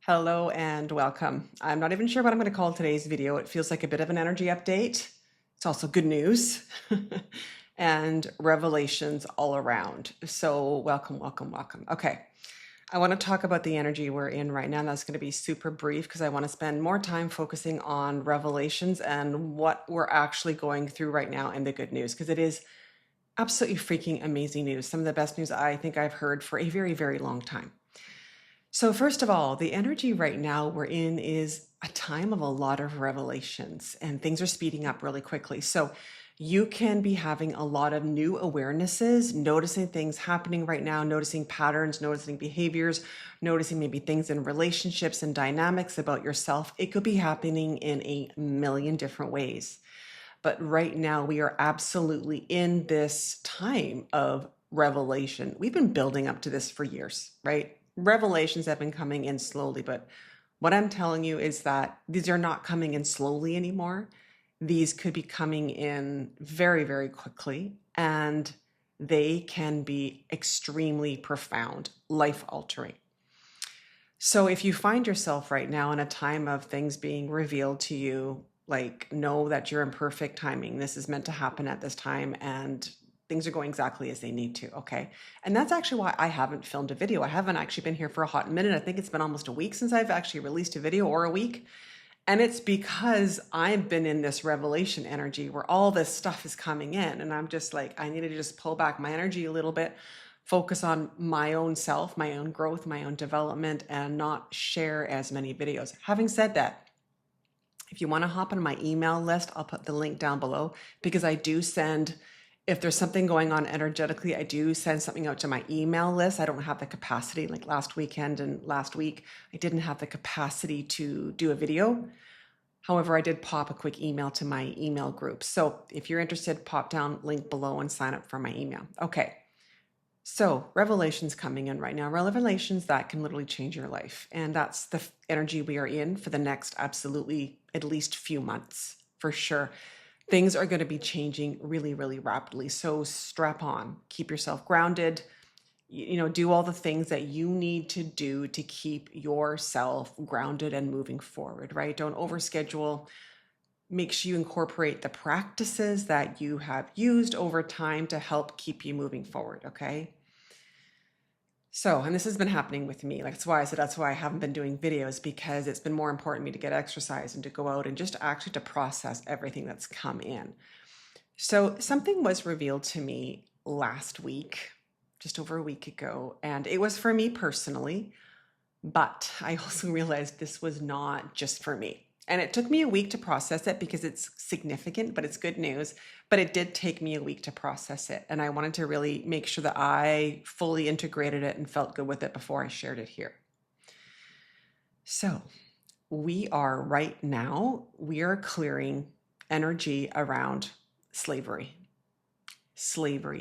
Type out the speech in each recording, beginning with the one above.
Hello and welcome. I'm not even sure what I'm going to call today's video. It feels like a bit of an energy update. It's also good news and revelations all around. So welcome, welcome, welcome. Okay. I want to talk about the energy we're in right now. And that's going to be super brief because I want to spend more time focusing on revelations and what we're actually going through right now and the good news, because it is absolutely freaking amazing news. Some of the best news I think I've heard for a very, very long time. So, first of all, the energy right now we're in is a time of a lot of revelations and things are speeding up really quickly. So, you can be having a lot of new awarenesses, noticing things happening right now, noticing patterns, noticing behaviors, noticing maybe things in relationships and dynamics about yourself. It could be happening in a million different ways. But right now, we are absolutely in this time of revelation. We've been building up to this for years, right? Revelations have been coming in slowly, but what I'm telling you is that these are not coming in slowly anymore. These could be coming in very, very quickly, and they can be extremely profound, life altering. So if you find yourself right now in a time of things being revealed to you, like know that you're in perfect timing. This is meant to happen at this time and things are going exactly as they need to. Okay. And that's actually why I haven't filmed a video. I haven't actually been here for a hot minute. I think it's been almost a week since I've actually released a video, or a week. And it's because I've been in this revelation energy where all this stuff is coming in. And I'm just like, I need to just pull back my energy a little bit, focus on my own self, my own growth, my own development, and not share as many videos. Having said that, if you want to hop on my email list, I'll put the link down below because I do send, if there's something going on energetically, I do send something out to my email list. I don't have the capacity, like last weekend and last week, I didn't have the capacity to do a video. However, I did pop a quick email to my email group. So if you're interested, pop down link below and sign up for my email. Okay. So revelations coming in right now, revelations that can literally change your life. And that's the energy we are in for the next absolutely at least few months for sure. Things are going to be changing really, really rapidly. So strap on, keep yourself grounded, do all the things that you need to do to keep yourself grounded and moving forward, right? Don't overschedule. Make sure you incorporate the practices that you have used over time to help keep you moving forward, okay? So, and this has been happening with me. Like, that's why I haven't been doing videos, because it's been more important to me to get exercise and to go out and just actually to process everything that's come in. So something was revealed to me last week, just over a week ago, and it was for me personally, but I also realized this was not just for me. And it took me a week to process it because it's significant, but it's good news. But it did take me a week to process it. And I wanted to really make sure that I fully integrated it and felt good with it before I shared it here. So we are clearing energy around slavery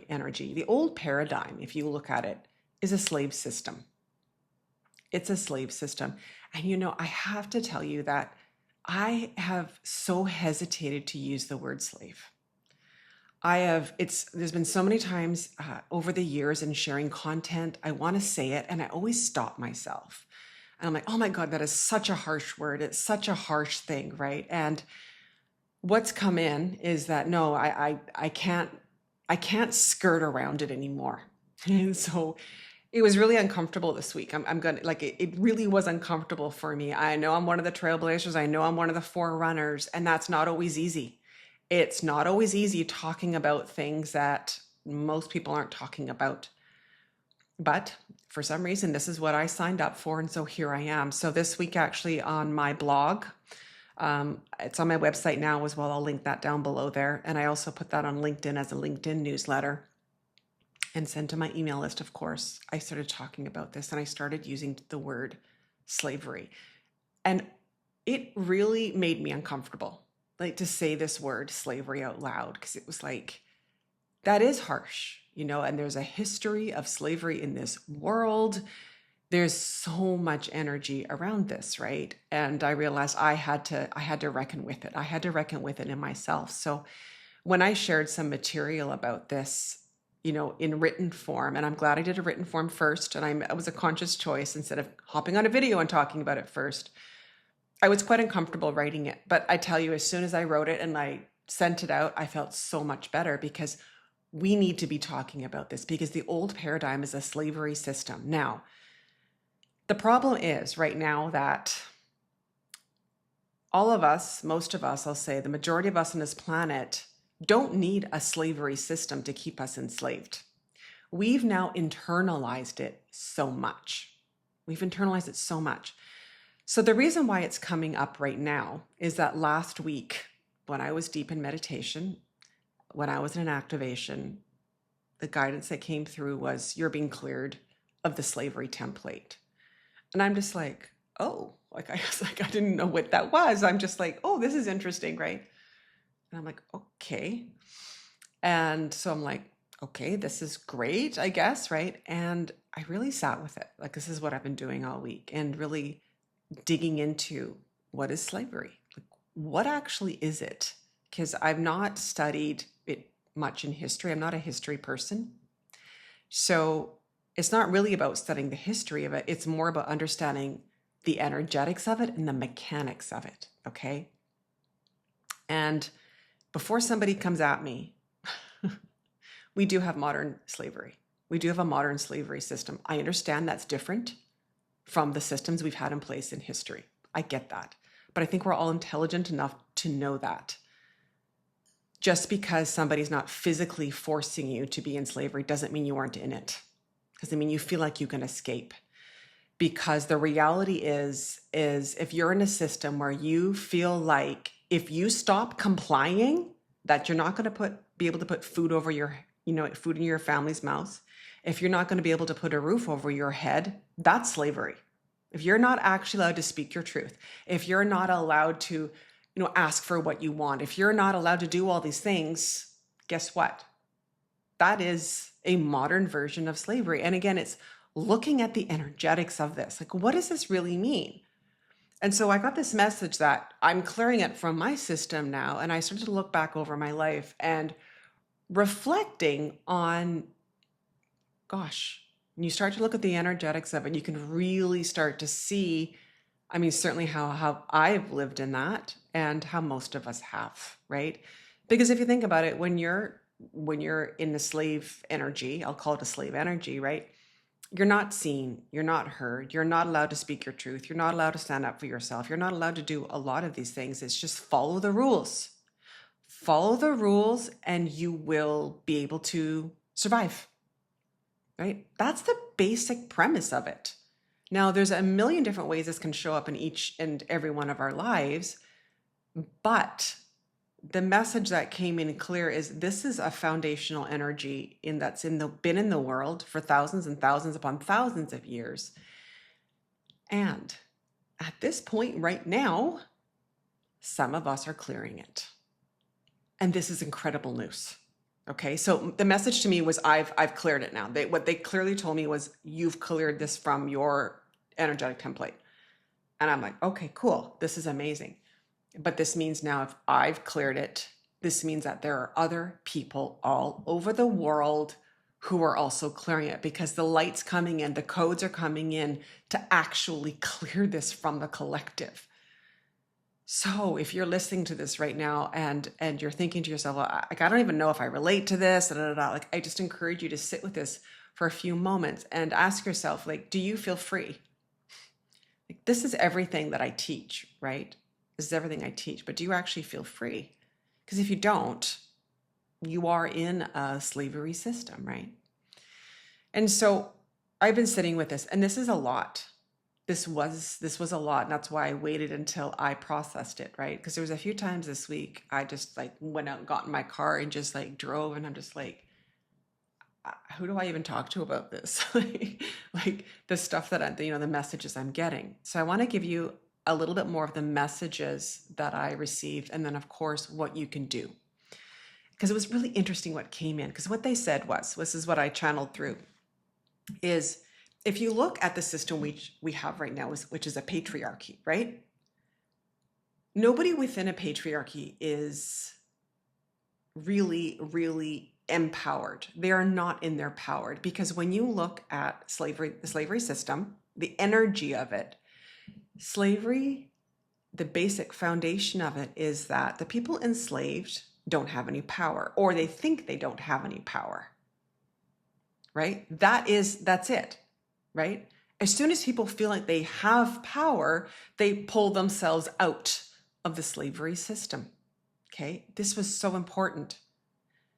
energy. The old paradigm, if you look at it, is a slave system. It's a slave system. And I have to tell you that I have so hesitated to use the word slave. There's been so many times over the years in sharing content, I want to say it and I always stop myself. And I'm like, oh my God, that is such a harsh word. It's such a harsh thing, right? And what's come in is that, no, I can't skirt around it anymore. And so it was really uncomfortable this week. It really was uncomfortable for me. I know I'm one of the trailblazers. I know I'm one of the forerunners, and that's not always easy. It's not always easy talking about things that most people aren't talking about. But for some reason, this is what I signed up for. And so here I am. So this week, actually on my blog, it's on my website now as well. I'll link that down below there. And I also put that on LinkedIn as a LinkedIn newsletter and send to my email list, of course. I started talking about this and I started using the word slavery. And it really made me uncomfortable, like to say this word slavery out loud, because it was like, that is harsh, and there's a history of slavery in this world. There's so much energy around this, right? And I realized I had to reckon with it. I had to reckon with it in myself. So when I shared some material about this, in written form. And I'm glad I did a written form first. And it was a conscious choice instead of hopping on a video and talking about it first. I was quite uncomfortable writing it, but I tell you, as soon as I wrote it and I sent it out, I felt so much better because we need to be talking about this because the old paradigm is a slavery system. Now, the problem is right now that all of us, most of us, I'll say the majority of us on this planet don't need a slavery system to keep us enslaved. We've now internalized it so much. We've internalized it so much. So the reason why it's coming up right now is that last week, when I was deep in meditation, when I was in an activation, the guidance that came through was you're being cleared of the slavery template. And I'm just like, oh, like I was like, I didn't know what that was. I'm just like, oh, this is interesting, right? And I'm like, okay. And so I'm like, okay, this is great, I guess, right? And I really sat with it. Like, this is what I've been doing all week and really digging into what is slavery? Like, what actually is it? Because I've not studied it much in history. I'm not a history person. So it's not really about studying the history of it. It's more about understanding the energetics of it and the mechanics of it, okay? And before somebody comes at me, we do have modern slavery. We do have a modern slavery system. I understand that's different from the systems we've had in place in history. I get that. But I think we're all intelligent enough to know that. Just because somebody's not physically forcing you to be in slavery doesn't mean you aren't in it. Because you feel like you can escape. Because the reality is if you're in a system where you feel like if you stop complying, that you're not going to be able to put food over your, food in your family's mouth. If you're not going to be able to put a roof over your head, that's slavery. If you're not actually allowed to speak your truth, if you're not allowed to, ask for what you want, if you're not allowed to do all these things, guess what? That is a modern version of slavery. And again, it's looking at the energetics of this. Like, what does this really mean? And so I got this message that I'm clearing it from my system now. And I started to look back over my life and reflecting on, gosh, when you start to look at the energetics of it, you can really start to see, certainly how I've lived in that and how most of us have, right? Because if you think about it, when you're in the slave energy, I'll call it a slave energy, right? You're not seen, you're not heard, you're not allowed to speak your truth, you're not allowed to stand up for yourself, you're not allowed to do a lot of these things. It's just follow the rules. Follow the rules and you will be able to survive, right? That's the basic premise of it. Now, there's a million different ways this can show up in each and every one of our lives, but the message that came in clear is this is a foundational energy that's been in the world for thousands and thousands upon thousands of years. And at this point right now, some of us are clearing it. And this is incredible news. Okay, so the message to me was I've cleared it now. What they clearly told me was you've cleared this from your energetic template. And I'm like, okay, cool. This is amazing. But this means now if I've cleared it, this means that there are other people all over the world who are also clearing it because the light's coming in, the codes are coming in to actually clear this from the collective. So if you're listening to this right now and you're thinking to yourself, well, I don't even know if I relate to this, like I just encourage you to sit with this for a few moments and ask yourself, like, do you feel free? Like, this is everything that I teach, right? This is everything I teach, but do you actually feel free? Because if you don't, you are in a slavery system, right? And so I've been sitting with this, and this is a lot. This was a lot, and that's why I waited until I processed it, right? Because there was a few times this week I just like went out and got in my car and just like drove, and I'm just like, who do I even talk to about this? like the stuff that the messages I'm getting. So I want to give you a little bit more of the messages that I received, and then of course what you can do. Because it was really interesting what came in. Because what they said was, this is what I channeled through, is if you look at the system we have right now, which is a patriarchy, right? Nobody within a patriarchy is really, really empowered. They are not in their power, because when you look at slavery, the slavery system, the energy of it, slavery, the basic foundation of it is that the people enslaved don't have any power, or they think they don't have any power, right? That's it, right? As soon as people feel like they have power, they pull themselves out of the slavery system. Okay, this was so important.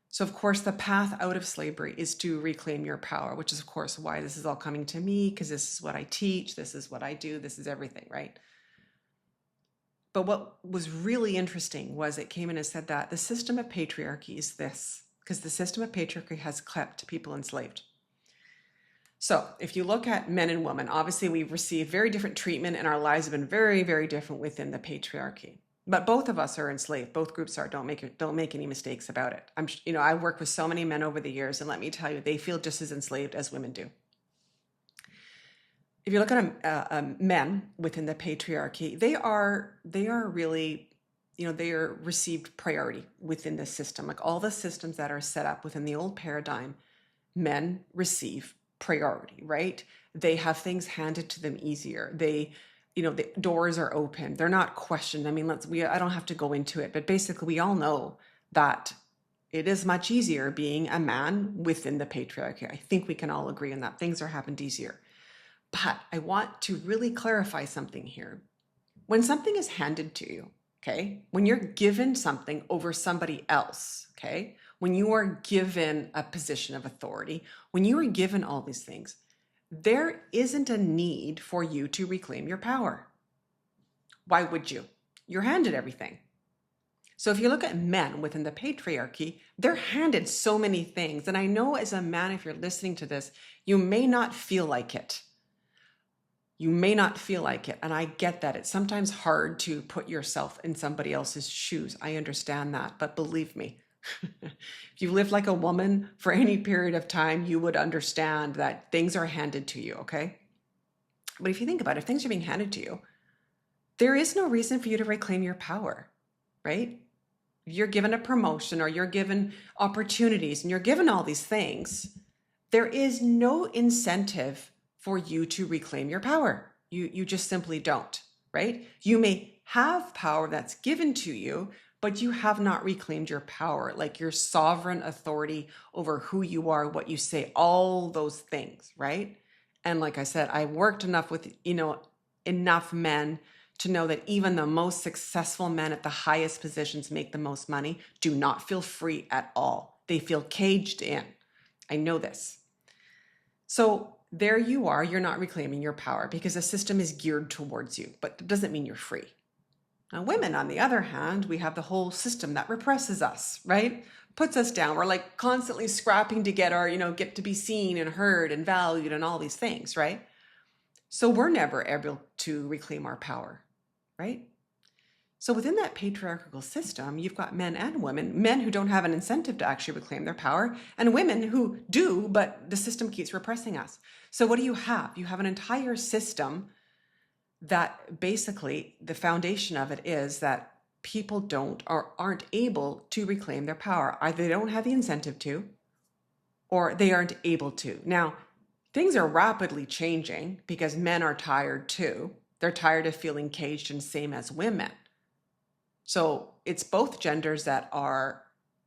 So of course, the path out of slavery is to reclaim your power, which is of course why this is all coming to me, because this is what I teach, this is what I do, this is everything, right? But what was really interesting was it came in and said that the system of patriarchy is this, because the system of patriarchy has kept people enslaved. So if you look at men and women, obviously we've received very different treatment and our lives have been very, very different within the patriarchy. But both of us are enslaved. Both groups are. Don't make any mistakes about it. I work with so many men over the years, and let me tell you, they feel just as enslaved as women do. If you look at men within the patriarchy, they are really, they are received priority within the system. Like all the systems that are set up within the old paradigm, men receive priority, right? They have things handed to them easier. The doors are open. They're not questioned. I mean, I don't have to go into it, but basically we all know that it is much easier being a man within the patriarchy. I think we can all agree on that. Things are happened easier. But I want to really clarify something here. When something is handed to you, okay, when you're given something over somebody else, okay, when you are given a position of authority, when you are given all these things, there isn't a need for you to reclaim your power. Why would you? You're handed everything. So if you look at men within the patriarchy, they're handed so many things. And I know as a man, if you're listening to this, you may not feel like it. You may not feel like it. And I get that. It's sometimes hard to put yourself in somebody else's shoes. I understand that. But believe me, if you live like a woman for any period of time, you would understand that things are handed to you, okay? But if you think about it, if things are being handed to you, there is no reason for you to reclaim your power, right? You're given a promotion or you're given opportunities and you're given all these things. There is no incentive for you to reclaim your power. You just simply don't, right? You may have power that's given to you, but you have not reclaimed your power, like your sovereign authority over who you are, what you say, all those things, right? And like I said, I worked enough with, enough men to know that even the most successful men at the highest positions make the most money, do not feel free at all. They feel caged in. I know this. So there you are, you're not reclaiming your power because the system is geared towards you, but it doesn't mean you're free. Now, women, on the other hand, we have the whole system that represses us, right? Puts us down. We're like constantly scrapping to get our, get to be seen and heard and valued and all these things, right? So we're never able to reclaim our power, right? So within that patriarchal system, you've got men and women, men who don't have an incentive to actually reclaim their power, and women who do, but the system keeps repressing us. So what do you have? You have an entire system that basically the foundation of it is that people don't or aren't able to reclaim their power. Either they don't have the incentive to, or they aren't able to. Now, things are rapidly changing because men are tired too. They're tired of feeling caged, and same as women. So it's both genders that are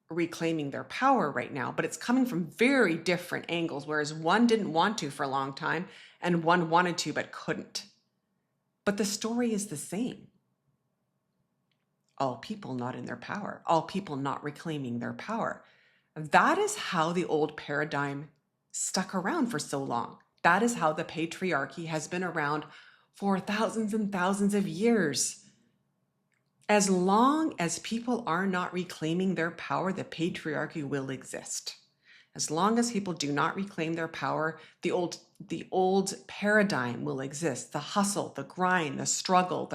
reclaiming their power right now, but it's coming from very different angles, whereas one didn't want to for a long time and one wanted to but couldn't. But the story is the same. All people not in their power, all people not reclaiming their power. That is how the old paradigm stuck around for so long. That is how the patriarchy has been around for thousands and thousands of years. As long as people are not reclaiming their power, the patriarchy will exist. As long as people do not reclaim their power, the old paradigm will exist. The hustle, the grind, the struggle,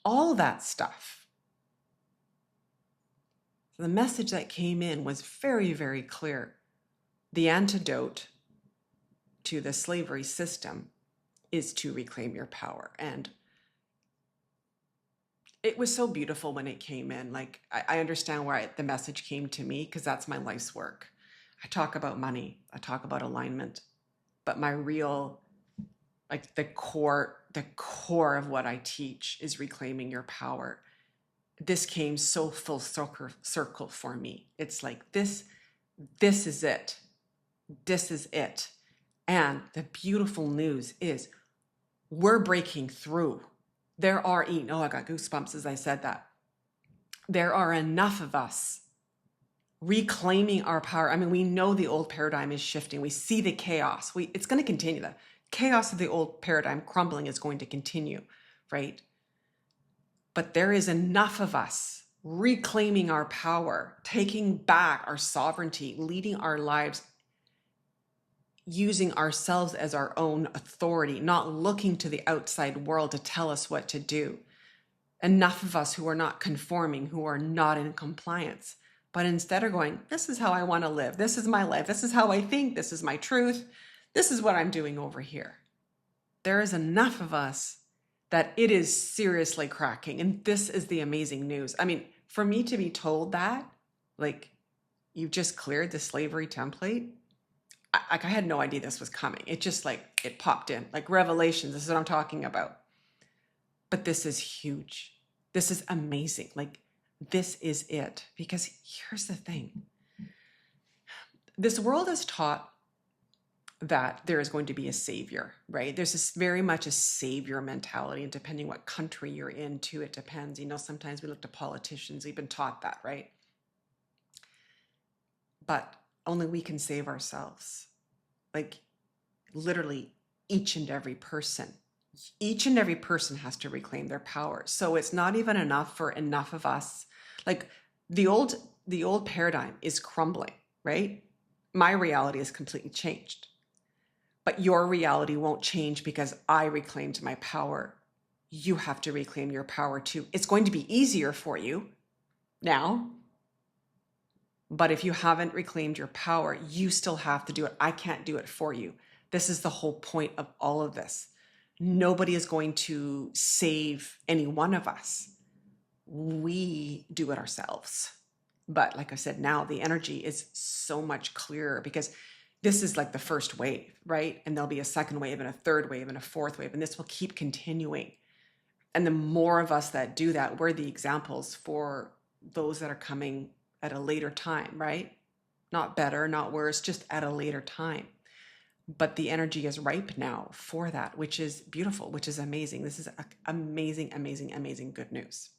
all that stuff. The message that came in was very, very clear. The antidote to the slavery system is to reclaim your power. And it was so beautiful when it came in. Like, I understand why the message came to me because that's my life's work. I talk about money. I talk about alignment. But my real, like the core of what I teach is reclaiming your power. This came so full circle for me. It's like this is it. This is it. And the beautiful news is we're breaking through. There are, I got goosebumps as I said that. There are enough of us reclaiming our power. I mean, we know the old paradigm is shifting. We see the chaos. It's going to continue. The chaos of the old paradigm crumbling is going to continue, right? But there is enough of us reclaiming our power, taking back our sovereignty, leading our lives, using ourselves as our own authority, not looking to the outside world to tell us what to do. Enough of us who are not conforming, who are not in compliance, but instead are going, this is how I want to live. This is my life. This is how I think. This is my truth. This is what I'm doing over here. There is enough of us that it is seriously cracking. And this is the amazing news. I mean, for me to be told that, like, you've just cleared the slavery template, I had no idea this was coming. It just like, it popped in, like revelations. This is what I'm talking about. But this is huge. This is amazing. Like, this is it. Because here's the thing. This world is taught that there is going to be a savior, right? There's this very much a savior mentality, and depending what country you're into, it depends. Sometimes we look to politicians, we've been taught that, right? But only we can save ourselves. Like, literally each and every person has to reclaim their power. So it's not even enough for enough of us. Like, the old paradigm is crumbling, right? My reality is completely changed. But your reality won't change because I reclaimed my power. You have to reclaim your power too. It's going to be easier for you now. But if you haven't reclaimed your power, you still have to do it. I can't do it for you. This is the whole point of all of this. Nobody is going to save any one of us. We do it ourselves. But like I said, now the energy is so much clearer because this is like the first wave, right? And there'll be a second wave and a third wave and a fourth wave, and this will keep continuing. And the more of us that do that, we're the examples for those that are coming at a later time, right? Not better, not worse, just at a later time. But the energy is ripe now for that, which is beautiful, which is amazing. This is amazing, amazing, amazing good news.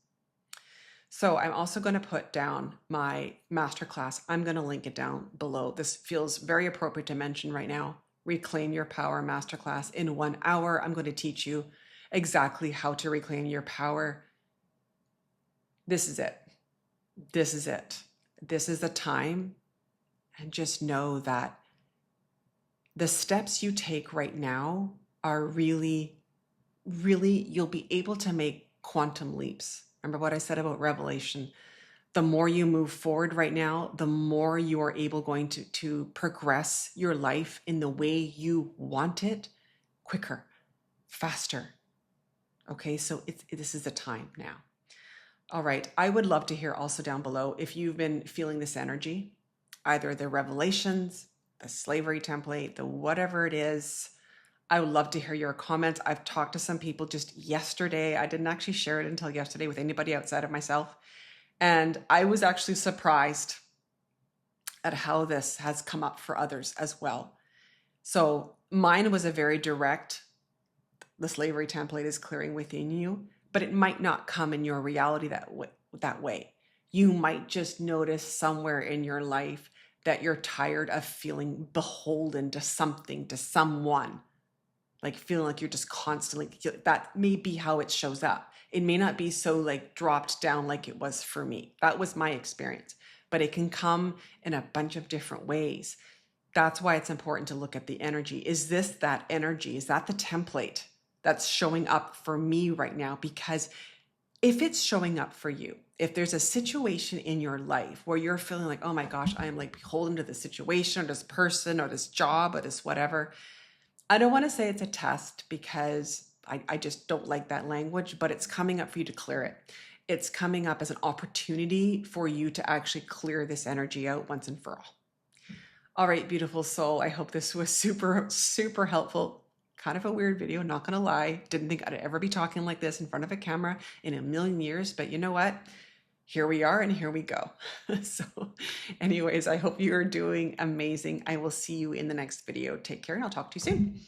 So I'm also going to put down my masterclass. I'm going to link it down below. This feels very appropriate to mention right now. Reclaim Your Power Masterclass. In 1 hour, I'm going to teach you exactly how to reclaim your power. This is it. This is it. This is the time. And just know that the steps you take right now are really, you'll be able to make quantum leaps. Remember what I said about revelation? The more you move forward right now, the more you are able going to progress your life in the way you want it, quicker, faster. Okay, so this is the time now. All right, I would love to hear also down below if you've been feeling this energy, either the revelations, the slavery template, the whatever it is. I would love to hear your comments. I've talked to some people just yesterday. I didn't actually share it until yesterday with anybody outside of myself. And I was actually surprised at how this has come up for others as well. So mine was a very direct, the slavery template is clearing within you, but it might not come in your reality that way. You might just notice somewhere in your life that you're tired of feeling beholden to something, to someone. Like feeling like you're just constantly, that may be how it shows up. It may not be so like dropped down like it was for me. That was my experience, but it can come in a bunch of different ways. That's why it's important to look at the energy. Is this that energy? Is that the template that's showing up for me right now? Because if it's showing up for you, if there's a situation in your life where you're feeling like, oh my gosh, I am like beholden to this situation or this person or this job or this whatever, I don't want to say it's a test because I just don't like that language, but it's coming up for you to clear it. It's coming up as an opportunity for you to actually clear this energy out once and for all. All right, beautiful soul. I hope this was super, super helpful. Kind of a weird video, not gonna lie. Didn't think I'd ever be talking like this in front of a camera in a million years, but you know what? Here we are and here we go. So, anyways, I hope you are doing amazing. I will see you in the next video. Take care and I'll talk to you soon.